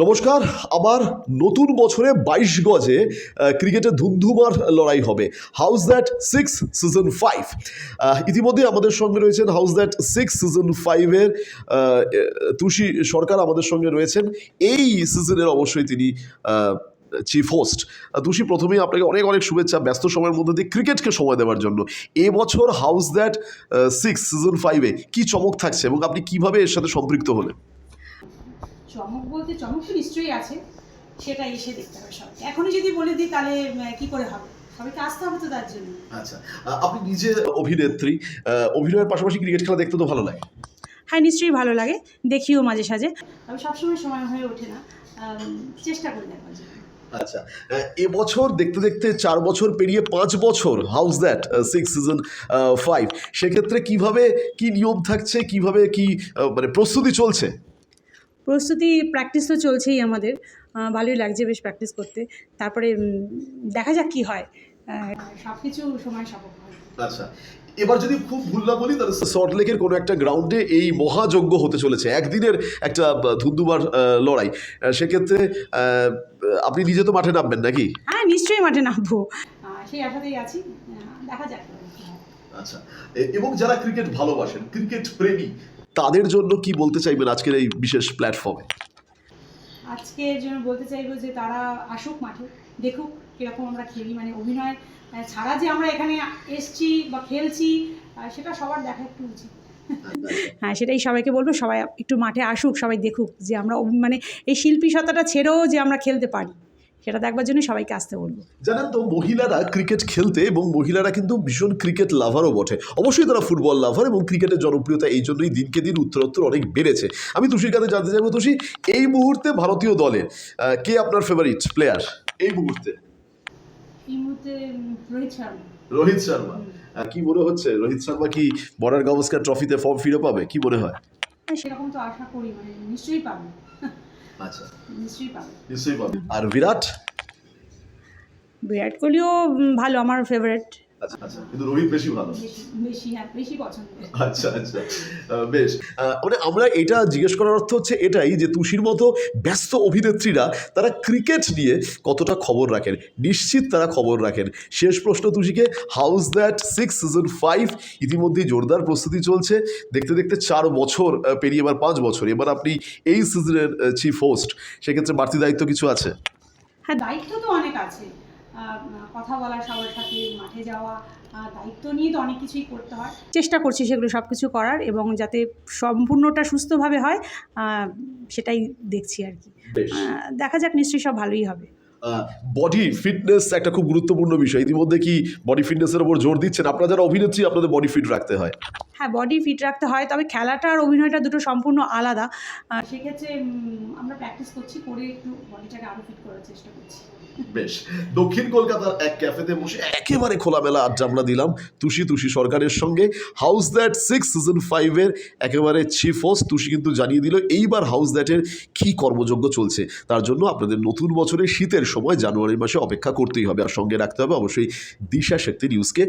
নমস্কার। আবার নতুন বছরে 22 গজে ক্রিকেটে ধুন্ধুমার লড়াই হবে। House that 6 season 5। ইতিমধ্যে আমাদের সঙ্গে রয়েছেন হাউস দ্যাট 6 সিজন 5-এর তুষি সরকার আমাদের সঙ্গে রয়েছেন। এই সিজনের অবশ্যই তিনি চিফ হোস্ট। তুষি, প্রথমেই আপনাকে অনেক অনেক শুভেচ্ছা ব্যস্ত সময়ের মধ্যে দিয়ে ক্রিকেটকে সময় দেওয়ার জন্য। এবছর হাউস দ্যাট 6 সিজন 5-এ কী চমক থাকছে এবং আপনি কিভাবে এর সাথে সম্পৃক্ত হলেন? চমক বলতে চমক তো নিশ্চয়ই আছে, সেটা এসে দেখতে হবে সবাইকে। এখনই যদি বলে দিই তাহলে কি করে হবে, সবাইকে আসতে হবে তো তার জন্য। আচ্ছা, আপনি নিজে অভিনেত্রী, অভিনয়ের পাশাপাশি ক্রিকেট খেলা দেখতে তো ভালো লাগে? হ্যাঁ, নিশ্চয়ই ভালো লাগে, দেখিও মাঝে সাঝে, তবে সবসময় সময় হয়ে ওঠে না, চেষ্টা করি দেখার জন্য। আচ্ছা, এবছর দেখতে দেখতে 4 বছর পেরিয়ে 5 বছর হাউস দ্যাট 6 সিজন 5। সেক্ষেত্রে কিভাবে কি নিয়ম থাকছে, কিভাবে কি মানে প্রস্তুতি চলছে? প্রস্তুতি, প্র্যাকটিস তো চলছেই আমাদের, ভালোই লাগছে বেশ প্র্যাকটিস করতে। তারপরে দেখা যাক কি হয়, সব কিছু সময় সাপেক্ষ হয়। আচ্ছা, এবার যদি খুব ভুল না বলি তাহলে সল্টলেকের কোনো একটা গ্রাউন্ডে এই মহাযজ্ঞ হতে চলেছে, একদিনের একটা ধুন্ধুমার লড়াই। সেক্ষেত্রে আপনি নিজে তো মাঠে নামবেন নাকি? হ্যাঁ, নিশ্চয়ই মাঠে নামবো, সেই আশাতেই আছি, দেখা যাক। আচ্ছা, এবং যারা ক্রিকেট ভালোবাসেন, ক্রিকেট প্রেমী, তাদের জন্য কি বলতে চাইবেন আজকের এই বিশেষ প্ল্যাটফর্মে? আজকের জন্য বলতে চাইবো যে তারা আসুক মাঠে, দেখুক কীরকম আমরা খেলি, মানে অভিনয় ছাড়া যে আমরা এখানে এসছি বা খেলছি, সেটা সবার দেখা একটু উচিত। হ্যাঁ, সেটাই সবাইকে বলবো, সবাই একটু মাঠে আসুক, সবাই দেখুক যে আমরা মানে এই শিল্পী সত্তাটা ছেড়েও যে আমরা খেলতে পারি, সেটা দেখবার জন্য সবাইকে আসতে বলবো। জানেন তো, মহিলারা ক্রিকেট খেলতে এবং মহিলারা কিন্তু ভীষণ ক্রিকেট লাভারও বটে। অবশ্যই তারা ফুটবল লাভার এবং ক্রিকেটের জনপ্রিয়তা এই জন্যই দিনকে দিন উত্তরোত্তর অনেক বেড়েছে। আমি তুষির কাছে জানতে চাইবো, তুষি, এই মুহূর্তে ভারতীয় দলের কে আপনার ফেভারিট প্লেয়ার এই মুহূর্তে? এই মুহূর্তে রোহিত শর্মা। রোহিত শর্মা। কি মনে হচ্ছে, রোহিত শর্মা কি বর্ডার গাভাস্কার ট্রফিতে ফর্ম ফিরে পাবে? কি মনে হয়? সেরকম তো আশা করি, মানে নিশ্চয়ই পাবে। আচ্ছা, নিশ্চয়ই পাবে, নিশ্চয়ই পাবে। আর বিরাট? বিরাট কোহলিও ভালো, আমার ফেভারিট। আচ্ছা আচ্ছা, কিন্তু রোহিত বেশি ভালো। বেশি পছন্দ। আচ্ছা আচ্ছা, বেশ। মানে আমরা এটা জিজ্ঞেস করার অর্থ হচ্ছে এটাই যে তুষির মতো ব্যস্ত অভিনেত্রীরা তারা ক্রিকেট নিয়ে কতটা খবর রাখেন। নিশ্চিত তারা খবর রাখেন। শেষ প্রশ্ন তুষিকে, হাউস দ্যাট 6 সিজন 5 ইতিমধ্যেই জোরদার প্রস্তুতি চলছে। দেখতে দেখতে 4 বছর পেরিয়ে এবার 5 বছর, এবার আপনি এই সিজনের চিফ হোস্ট। সেক্ষেত্রে বাড়তি দায়িত্ব কিছু আছে? হ্যাঁ, দায়িত্ব তো অনেক আছে, কথা বলা, সবার সাথে মাঠে যাওয়া, দায়িত্ব নিয়ে তো অনেক কিছুই করতে হয়। চেষ্টা করছি সেগুলো সব কিছু করার, এবং যাতে সম্পূর্ণটা সুস্থভাবে হয়, সেটাই দেখছি আর কি। দেখা যাক, নিশ্চয়ই সব ভালোই হবে। বডি ফিটনেস একটা খুব গুরুত্বপূর্ণ বিষয়। ইতিমধ্যে কি বডি ফিটনেসের উপর জোর দিচ্ছেন? আপনারা যারা অভিনেত্রী, আপনাদের বডি ফিট রাখতে হয়। হ্যাঁ, বডি ফিট রাখতে হয়, তবে খেলাটা আর অভিনয়টা দুটো সম্পূর্ণ আলাদা। সেক্ষেত্রে আমরা প্র্যাকটিস করছি, করে একটু বডিটাকে আরও ফিট করার চেষ্টা করছি। বেশ। দক্ষিণ কলকাতার এক ক্যাফেতে বসে একেবারে খোলামেলা আড্ডা আমরা দিলাম তুষি সরকারের সঙ্গে। হাউস দ্যাট 6 সিজন 5-এর একেবারে চিফ হোস্ট তুষি কিন্তু জানিয়ে দিল এইবার হাউস দ্যাটের কী কর্মযজ্ঞ চলছে। তার জন্য আপনাদের নতুন বছরের শীতের সময় জানুয়ারি মাসে অপেক্ষা করতেই হবে, আর সঙ্গে রাখতে হবে অবশ্যই দিশা শক্তি নিউজকে।